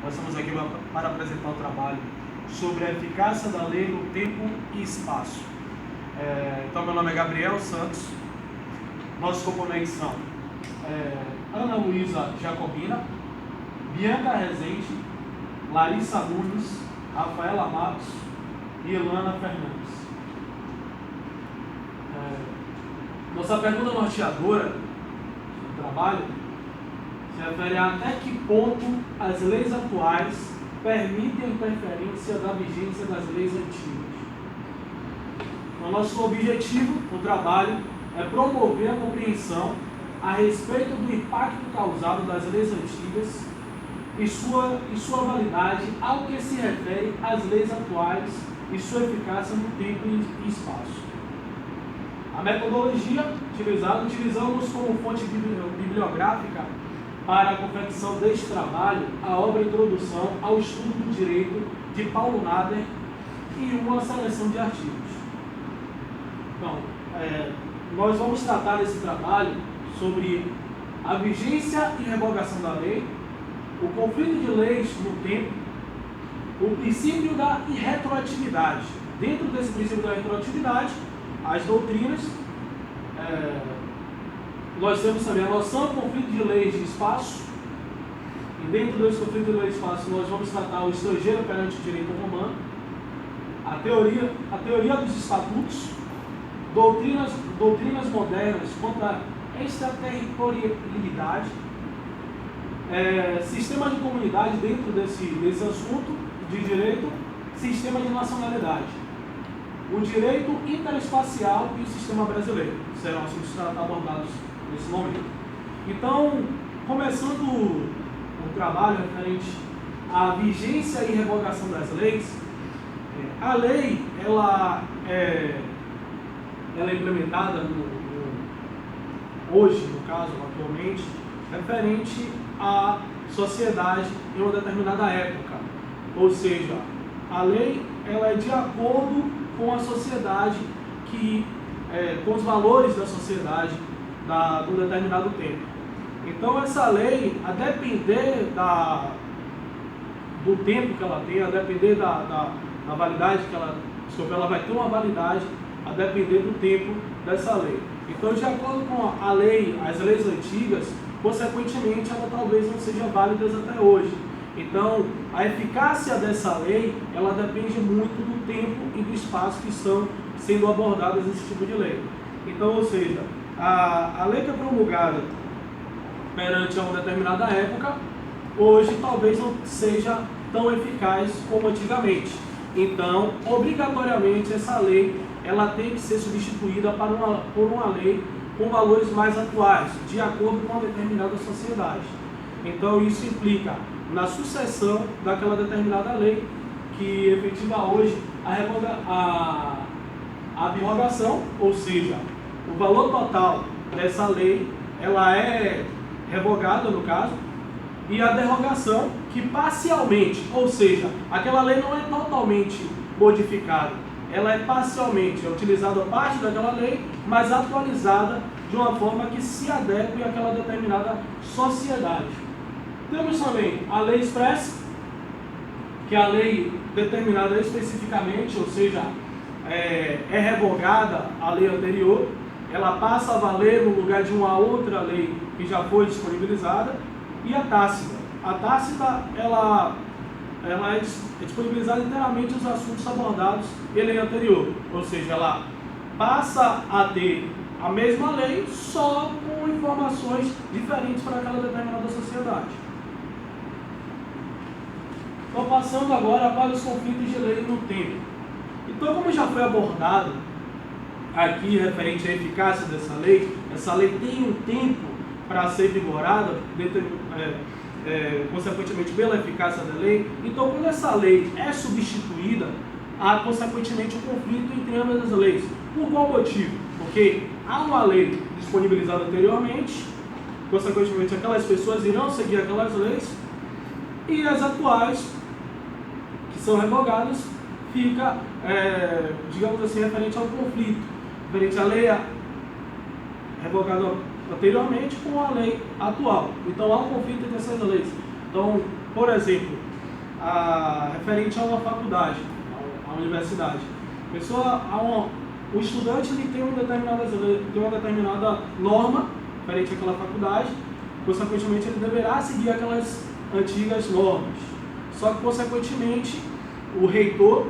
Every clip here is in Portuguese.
Nós estamos aqui para apresentar o trabalho sobre a eficácia da lei no tempo e espaço. Então, meu nome é Gabriel Santos. Nossos componentes são Ana Luísa Jacobina, Bianca Rezende, Larissa Nunes, Rafaela Matos e Ilana Fernandes. Nossa pergunta norteadora do trabalho se refere a até que ponto as leis atuais permitem a interferência da vigência das leis antigas. O nosso objetivo no trabalho é promover a compreensão a respeito do impacto causado das leis antigas e sua validade ao que se refere às leis atuais e sua eficácia no tempo e espaço. A metodologia utilizada, utilizamos como fonte bibliográfica para a confecção deste trabalho a obra Introdução ao Estudo do Direito de Paulo Nader e uma seleção de artigos. Então, nós vamos tratar nesse trabalho sobre a vigência e revogação da lei, o conflito de leis no tempo, o princípio da irretroatividade. Dentro desse princípio da irretroatividade, as doutrinas, nós temos também a noção do conflito de leis de espaço, e dentro desse conflito de leis de espaço nós vamos tratar o estrangeiro perante o direito romano, a teoria dos estatutos, doutrinas modernas quanto à extraterritorialidade, sistema de comunidade dentro desse assunto de direito, sistema de nacionalidade, o direito interespacial e o sistema brasileiro. Serão assuntos abordados nesse momento. Então, começando o trabalho referente à vigência e revogação das leis, a lei ela é implementada hoje, no caso, atualmente, referente à sociedade em uma determinada época. Ou seja, a lei ela é de acordo com a sociedade, com os valores da sociedade de um determinado tempo. Então, essa lei, a depender do tempo que ela tem, a depender da validade que ela vai ter uma validade a depender do tempo dessa lei. Então, de acordo com a lei, as leis antigas, consequentemente, ela talvez não seja válida até hoje. Então, a eficácia dessa lei, ela depende muito do tempo e do espaço que estão sendo abordadas nesse tipo de lei. Então, ou seja, a lei que é promulgada perante uma determinada época, hoje talvez não seja tão eficaz como antigamente. Então, obrigatoriamente, essa lei ela tem que ser substituída por uma lei com valores mais atuais, de acordo com uma determinada sociedade. Então, isso implica na sucessão daquela determinada lei que efetiva hoje a abrogação, ou seja, o valor total dessa lei ela é revogada, no caso, e a derrogação que parcialmente, ou seja, aquela lei não é totalmente modificada, ela é parcialmente, é utilizada parte daquela lei, mas atualizada de uma forma que se adeque àquela determinada sociedade. Temos também a lei expressa, que é a lei determinada especificamente, ou seja, é revogada a lei anterior, ela passa a valer no lugar de uma outra lei que já foi disponibilizada, e a tácita. A tácita, ela é disponibilizada inteiramente os assuntos abordados em lei anterior, ou seja, ela passa a ter a mesma lei, só com informações diferentes para aquela determinada sociedade. Estou passando agora para os conflitos de lei no tempo. Então, como já foi abordado aqui referente à eficácia dessa lei, essa lei tem um tempo para ser vigorada, consequentemente pela eficácia da lei. Então, quando essa lei é substituída, há consequentemente um conflito entre ambas as leis. Por qual motivo? Porque há uma lei disponibilizada anteriormente, consequentemente aquelas pessoas irão seguir aquelas leis, e as atuais, que são revogadas, fica, digamos assim, referente ao conflito, referente à lei revogada anteriormente com a lei atual. Então há um conflito entre essas leis. Então, por exemplo, referente a uma faculdade, a universidade, o estudante ele tem uma determinada norma referente àquela faculdade, consequentemente ele deverá seguir aquelas antigas normas. Só que, consequentemente, o reitor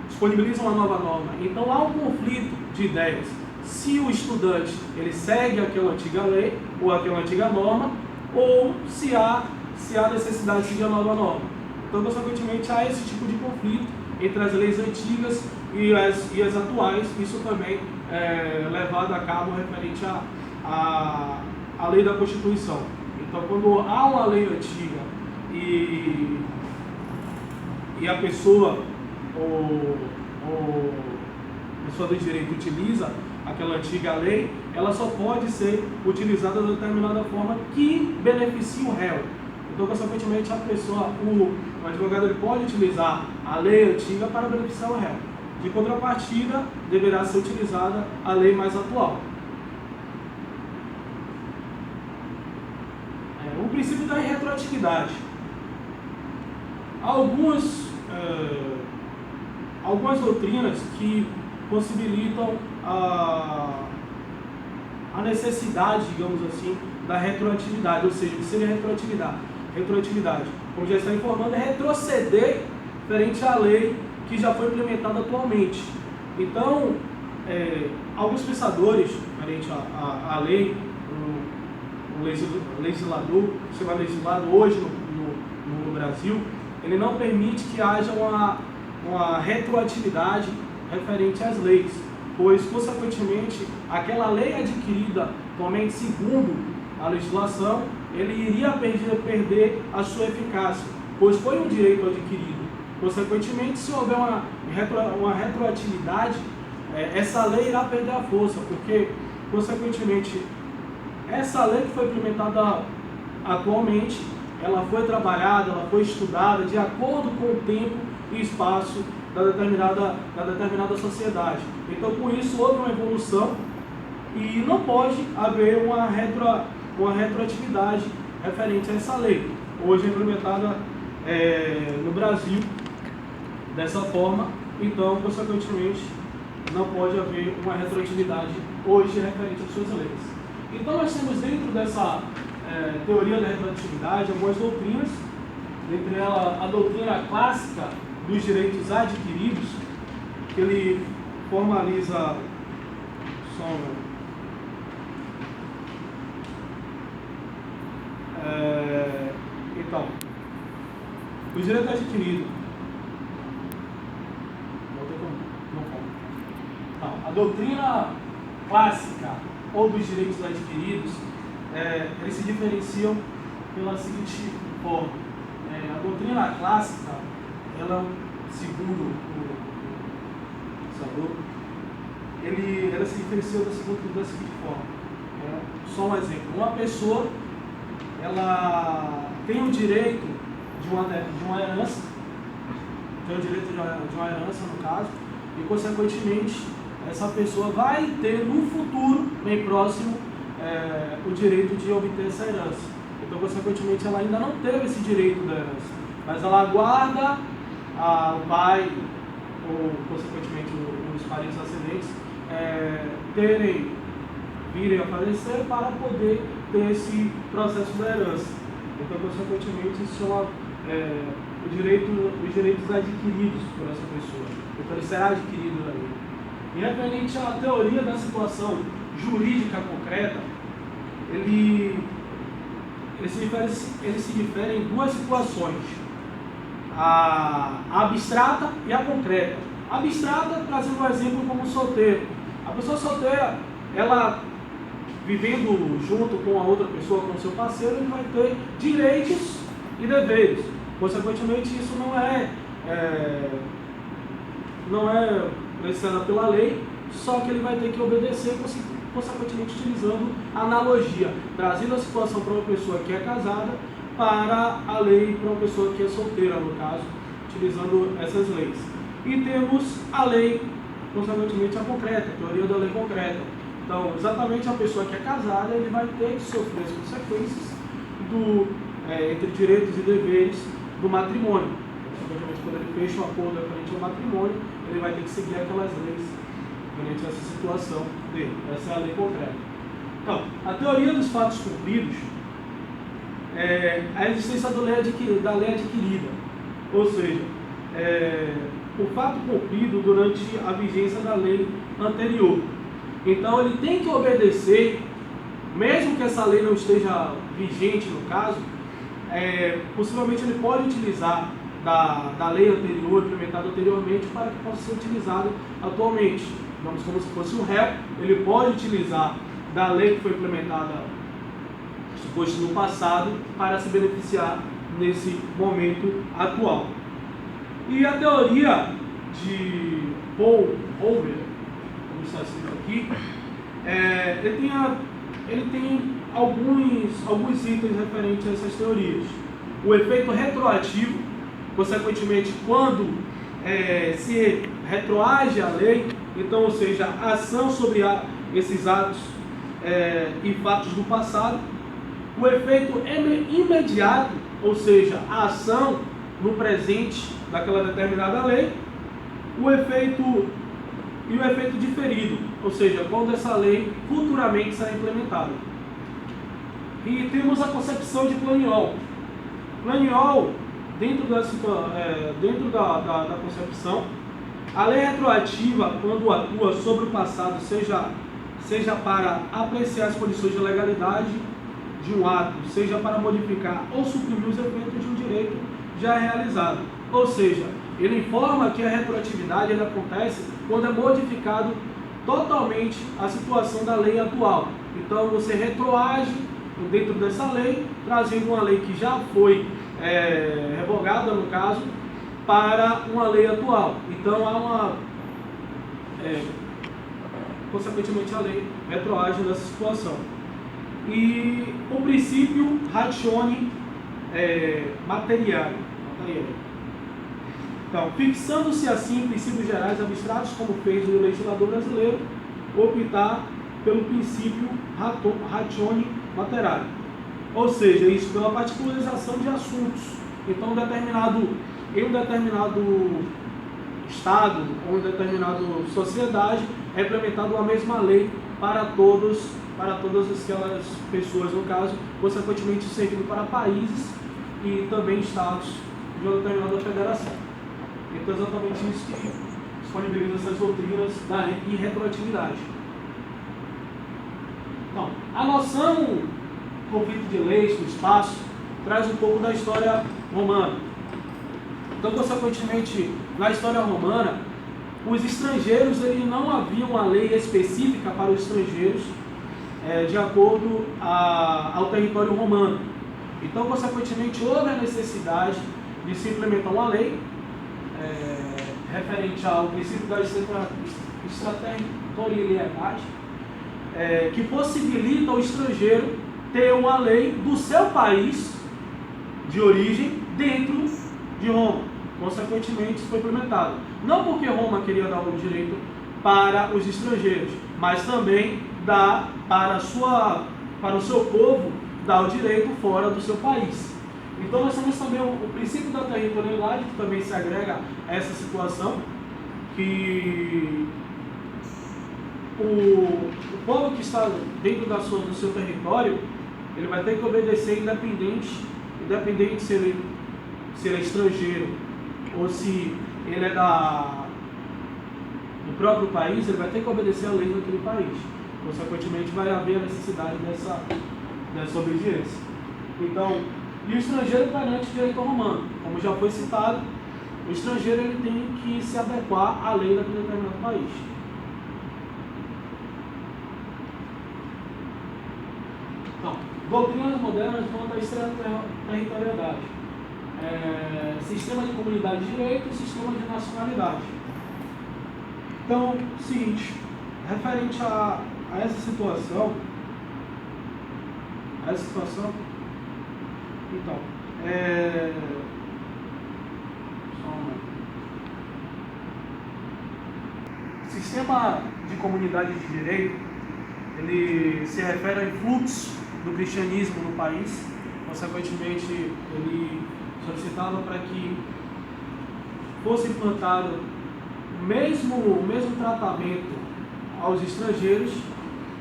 disponibiliza uma nova norma. Então há um conflito de ideias. Se o estudante ele segue aquela antiga lei ou aquela antiga norma, ou se há necessidade de seguir a nova norma. Então, consequentemente, há esse tipo de conflito entre as leis antigas e as atuais. Isso também é levado a cabo referente à lei da Constituição. Então, quando há uma lei antiga e a pessoa pessoa do direito utiliza aquela antiga lei, ela só pode ser utilizada de determinada forma que beneficie o réu. Então, consequentemente, o advogado ele pode utilizar a lei antiga para beneficiar o réu. De contrapartida, deverá ser utilizada a lei mais atual. O princípio da retroatividade. Algumas doutrinas que possibilitam a necessidade, digamos assim, da retroatividade, ou seja, o que seria retroatividade? Retroatividade, como já está informando, é retroceder frente à lei que já foi implementada atualmente. Então, alguns pensadores, frente à lei, o legislador, que chama legislado hoje no Brasil, ele não permite que haja uma retroatividade referente às leis, pois, consequentemente, aquela lei adquirida atualmente segundo a legislação, ele iria perder a sua eficácia, pois foi um direito adquirido. Consequentemente, se houver uma retroatividade, essa lei irá perder a força, porque, consequentemente, essa lei que foi implementada atualmente, ela foi trabalhada, ela foi estudada de acordo com o tempo e espaço da determinada sociedade. Então, por isso, houve uma evolução e não pode haver uma retroatividade referente a essa lei. Hoje é implementada no Brasil dessa forma, então, consequentemente, não pode haver uma retroatividade hoje referente às suas leis. Então, nós temos dentro dessa teoria da retroatividade algumas doutrinas, dentre elas a doutrina clássica dos direitos adquiridos, que ele formaliza então, os direitos adquiridos. A doutrina clássica ou dos direitos adquiridos, eles se diferenciam pela seguinte forma. A doutrina clássica, ela, segundo o pensador, ela se diferencia da seguinte forma. Só um exemplo. Uma pessoa, ela tem o direito de uma herança, no caso, e, consequentemente, essa pessoa vai ter no futuro, bem próximo, o direito de obter essa herança. Então, consequentemente, ela ainda não teve esse direito da herança, mas ela aguarda o pai, ou, consequentemente, os parentes ascendentes, virem a falecer para poder ter esse processo da herança. Então, consequentemente, isso são os direitos adquiridos por essa pessoa. Então, ele será adquirido da lei. E referente à teoria da situação jurídica concreta, ele se difere em duas situações: a abstrata e a concreta. A abstrata, trazendo um exemplo como solteiro. A pessoa solteira, ela vivendo junto com a outra pessoa, com o seu parceiro, ele vai ter direitos e deveres. Consequentemente, isso não é prescrito pela lei, só que ele vai ter que obedecer, consequentemente utilizando analogia, trazendo a situação para uma pessoa que é casada para a lei para uma pessoa que é solteira, no caso, utilizando essas leis. E temos a lei, consequentemente, a concreta, a teoria da lei concreta. Então, exatamente a pessoa que é casada, ele vai ter que sofrer as consequências entre direitos e deveres do matrimônio. Quando ele fecha um acordo referente ao matrimônio, ele vai ter que seguir aquelas leis referente a essa situação dele. Essa é a lei concreta. Então, a teoria dos fatos cumpridos é a existência da lei adquirida, ou seja, o fato cumprido durante a vigência da lei anterior. Então, ele tem que obedecer, mesmo que essa lei não esteja vigente no caso, possivelmente ele pode utilizar da lei anterior, implementada anteriormente, para que possa ser utilizado atualmente. Vamos como se fosse um réu, ele pode utilizar da lei que foi implementada, suposto no passado, para se beneficiar nesse momento atual. E a teoria de Paul Homer, como está escrito aqui, ele tem alguns itens referentes a essas teorias. O efeito retroativo, consequentemente, quando se retroage a lei, então, ou seja, a ação sobre esses atos e fatos do passado. O efeito imediato, ou seja, a ação no presente daquela determinada lei. O efeito diferido, ou seja, quando essa lei futuramente será implementada. E temos a concepção de Planiol. Planiol, dentro da concepção, a lei retroativa, quando atua sobre o passado, seja para apreciar as condições de legalidade de um ato, seja para modificar ou suprimir os efeitos de um direito já realizado. Ou seja, ele informa que a retroatividade acontece quando é modificado totalmente a situação da lei atual. Então você retroage dentro dessa lei, trazendo uma lei que já foi revogada, no caso, para uma lei atual. Então há consequentemente a lei retroage nessa situação. E o princípio ratione material. Então, fixando-se assim princípios gerais abstratos, como fez o legislador brasileiro, optar pelo princípio ratione material. Ou seja, isso pela particularização de assuntos. Então, em um determinado estado ou em determinada sociedade é implementada uma mesma lei para todas aquelas pessoas, no caso, consequentemente servindo para países e também estados de uma determinada federação. Então, é exatamente isso que disponibiliza essas doutrinas da irretroatividade. Então, a noção conflito de leis no espaço traz um pouco da história romana. Então, consequentemente, na história romana, os estrangeiros, não havia uma lei específica para os estrangeiros de acordo ao território romano. Então, consequentemente, houve a necessidade de se implementar uma lei referente ao princípio da extraterritorialidade, que possibilita ao estrangeiro ter uma lei do seu país de origem dentro de Roma. Consequentemente, isso foi implementado. Não porque Roma queria dar o direito para os estrangeiros, mas também dar para o seu povo dar o direito fora do seu país. Então nós temos também o princípio da territorialidade, que também se agrega a essa situação, que o povo que está dentro do seu território, ele vai ter que obedecer independente se ele é estrangeiro ou se ele é do próprio país, ele vai ter que obedecer a lei daquele país. Consequentemente, vai haver a necessidade dessa obediência. Então, e o estrangeiro perante o direito romano, como já foi citado, o estrangeiro ele tem que se adequar à lei daquele determinado país. Então, doutrinas modernas vão da extraterritorialidade. Sistema de comunidade de direito e sistema de nacionalidade. Então, seguinte, referente a essa situação, então, sistema de comunidade de direito, ele se refere ao influxo do cristianismo no país, consequentemente, ele solicitava para que fosse implantado o mesmo tratamento aos estrangeiros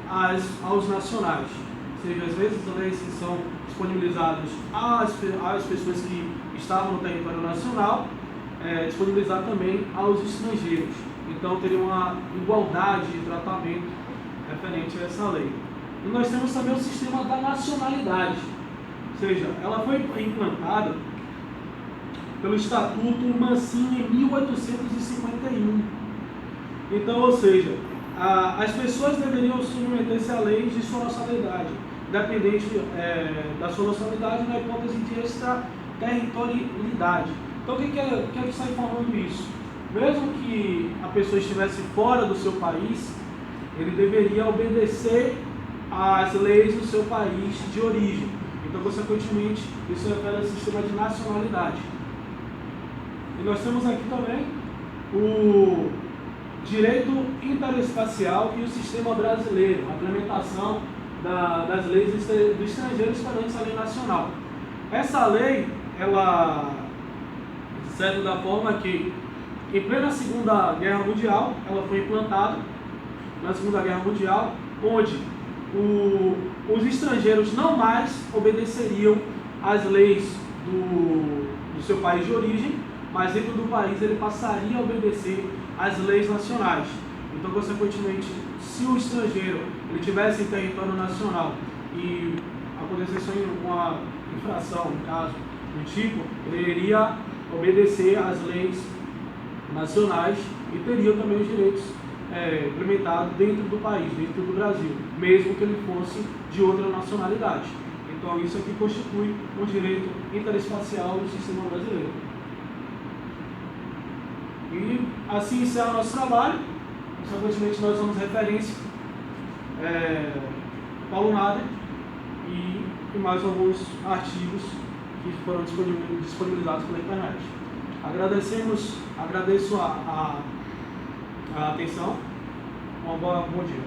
aos nacionais. Ou seja, às vezes as leis que são disponibilizadas às pessoas que estavam no território nacional, disponibilizar também aos estrangeiros. Então teria uma igualdade de tratamento referente a essa lei. E nós temos também o sistema da nacionalidade, ou seja, ela foi implantada pelo Estatuto Mancini em 1851. Então, ou seja, as pessoas deveriam submeter-se a leis de sua nacionalidade, independente da sua nacionalidade, na hipótese de extraterritorialidade. Então, o que está informando isso? Mesmo que a pessoa estivesse fora do seu país, ele deveria obedecer às leis do seu país de origem. Então, consequentemente, isso refere ao sistema de nacionalidade. E nós temos aqui também o direito interespacial e o sistema brasileiro, a implementação das leis do estrangeiro perante a lei nacional. Essa lei, ela serve da forma que, em plena Segunda Guerra Mundial, ela foi implantada na Segunda Guerra Mundial, onde os estrangeiros não mais obedeceriam às leis do seu país de origem, mas dentro do país ele passaria a obedecer às leis nacionais. Então, consequentemente, se o estrangeiro ele tivesse em território nacional e acontecesse uma infração, no caso do tipo, ele iria obedecer às leis nacionais e teria também os direitos implementados dentro do país, dentro do Brasil, mesmo que ele fosse de outra nacionalidade. Então, isso aqui constitui um direito interespacial do sistema brasileiro. E assim encerra o nosso trabalho. Consequentemente, nós damos referência Paulo Nader e mais alguns artigos que foram disponibilizados pela internet. Agradeço a atenção. Bom dia.